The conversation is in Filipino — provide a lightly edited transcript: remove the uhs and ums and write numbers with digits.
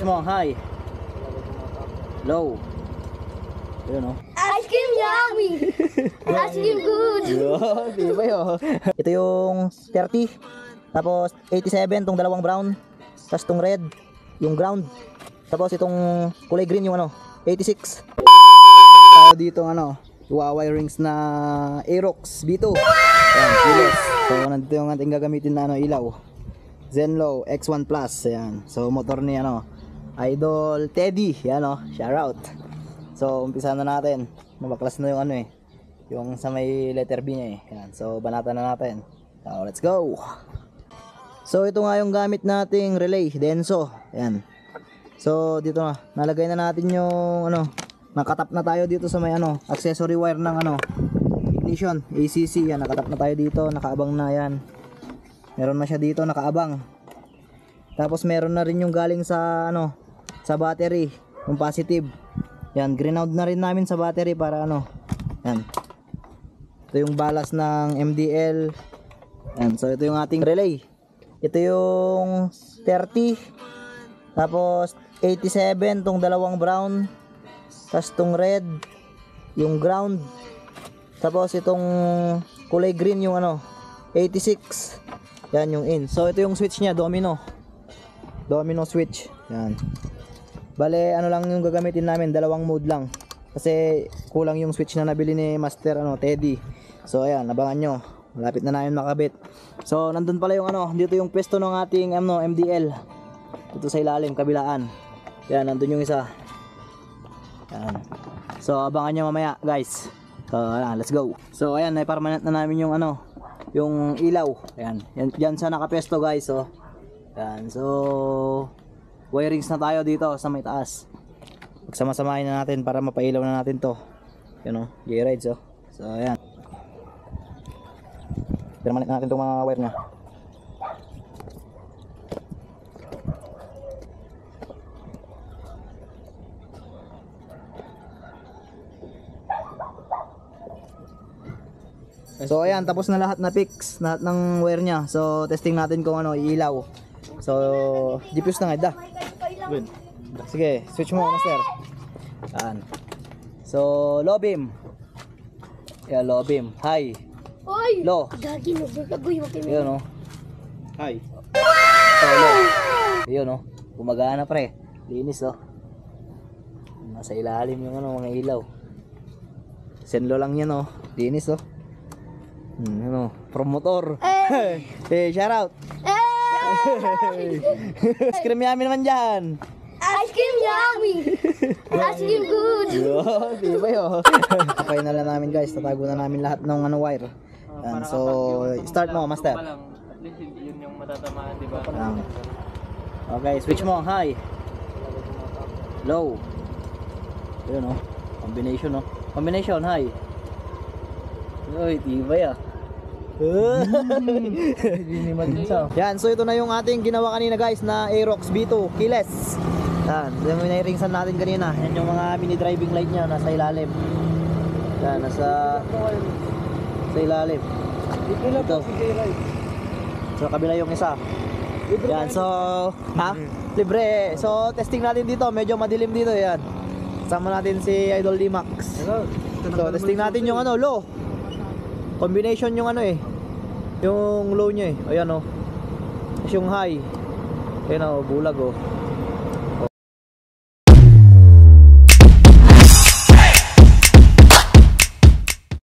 Mo, high, low. Ayun oh. Ice cream yummy! Ice cream good! Yun, di ba yun? Ito yung 30. Tapos 87 tong dalawang brown. Tapos tong red, yung ground. Tapos itong kulay green yung ano, 86. Tayo dito ano, Huawei rings na Aerox B2. Yan, kilos. So nandito yung ating gagamitin na ano, ilaw. Zenlo X1 Plus. Ayan. So motor ni ano, Idol Teddy. Yan o, shout out. So umpisa na natin. Mabaklas na yung ano eh, yung sa may letter B niya eh. Yan. So banatan na natin. So let's go. So ito nga yung gamit nating relay, Denso. Ayan. So dito na, nalagay na natin yung ano, nakatap na tayo dito sa may ano, accessory wire ng ano, ignition, ACC. Yan, nakatap na tayo dito, nakaabang na yan. Meron na siya dito nakaabang. Tapos meron na rin yung galing sa ano, sa battery, yung positive. Yan, ground na rin namin sa battery para ano. Yan. Ito yung balas ng MDL. Yan, so ito yung ating relay. Ito yung 30. Tapos 87 tong dalawang brown. Tapos tong red, yung ground. Tapos itong kulay green yung ano, 86. Yan yung in. So ito yung switch niya, domino. Domino switch. Yan. Bale, ano lang yung gagamitin namin, dalawang mode lang. Kasi kulang yung switch na nabili ni Master ano, Teddy. So ayan, abangan nyo. Malapit na namin makabit. So nandun pala yung ano, dito yung pwesto ng ating ano, MDL. Dito sa ilalim, kabilaan. Yan, nandun yung isa. Yan. So abangan nyo mamaya, guys. So ayan, let's go. So ayan, na-permanent na namin yung ano, yung ilaw. Ayan, yan sa nakapesto, guys. So yan, so wirings na tayo dito sa may taas. Pagsama-samahin na natin para mapailaw na natin to. Yan o, J-Rides o. So ayan, permanent na natin itong mga wire nya. So ayan, tapos na lahat na fix, lahat ng wire nya. So testing natin kung ano, ilaw. So diffuse na nga, da. Good. Sige, switch mo, Master. Ayan. So low beam. Yeah, low beam. High. Oy! Low. Gagi, nagbagoy mo kayo. Ayun o. Hi. Oh, low. Ayun o. Gumagana pre. Linis o. Nasa ilalim yung ano, mga ilaw. Zenlo lang yan o. Linis o. Ano, promotor. Hey, shout out. Ice cream yummy naman dyan. Ice cream yummy! Ice cream good! Yun, di ba yun? Okay na lang namin, guys. Tatago na namin lahat ng ano, wire. Yan, so start mo, Master. At least yun yung matatamaan, di ba? Okay, switch mo. High, low. Yun o, combination o. Combination, high. Uy, di ba ya? Yan, so ito na yung ating ginawa kanina, guys, na Aerox B2 keyless. Yan, yung nairingsan natin kanina. Yan yung mga mini driving light nya, nasa ilalim. Yan, nasa ilalim. Ito. So kabila yung isa. Yan, so ha? Libre. So testing natin dito, medyo madilim dito. Yan, sama natin si Idol D-Max. So testing natin yung ano, low. Combination yung ano eh, yung low nya eh. Ayan o. Tapos yung high. Ayan o, bulag o.